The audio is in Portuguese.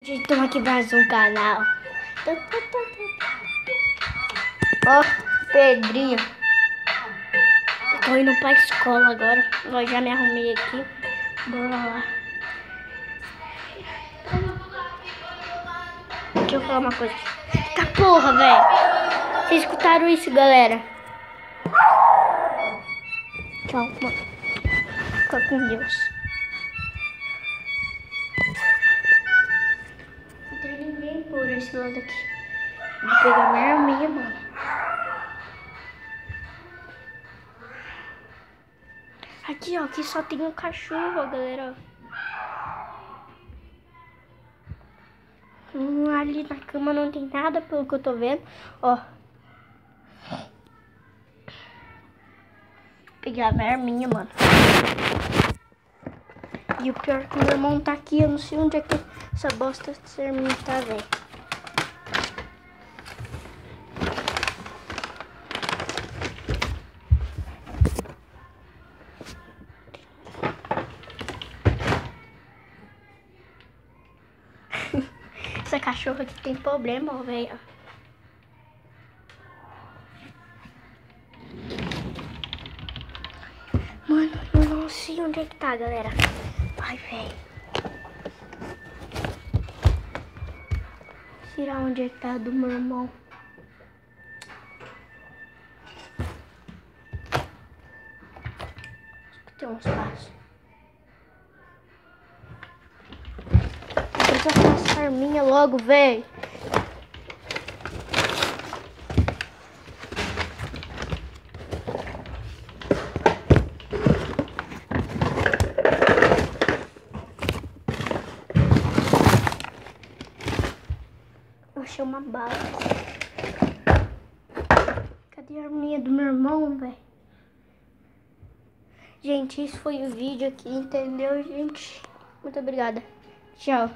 Gente, estamos aqui mais um canal. Ó, Pedrinho. Tô indo pra escola agora. Eu já me arrumei aqui. Bora lá. Deixa eu falar uma coisa. Tá porra, velho. Vocês escutaram isso, galera? Tchau, mano. Fica com Deus. Não tem ninguém por esse lado aqui. Vou pegar minha arminha, mano. Aqui, ó, aqui só tem um cachorro, galera. Ali na cama não tem nada, pelo que eu tô vendo. Ó. Pegar minha arminha, mano. E o pior é que meu irmão tá aqui. Eu não sei onde é que essa bosta dessa arminha tá, velho. Essa cachorra aqui tem problema, velho. Mano, eu não sei onde é que tá, galera. Ai, velho. Tirar onde é que tá do meu irmão. Acho que tem uns passos. Eu vou passar a arminha logo, velho. Eu achei uma bala. Cadê a arminha do meu irmão, velho? Gente, esse foi o vídeo aqui, entendeu, gente? Muito obrigada. Tchau.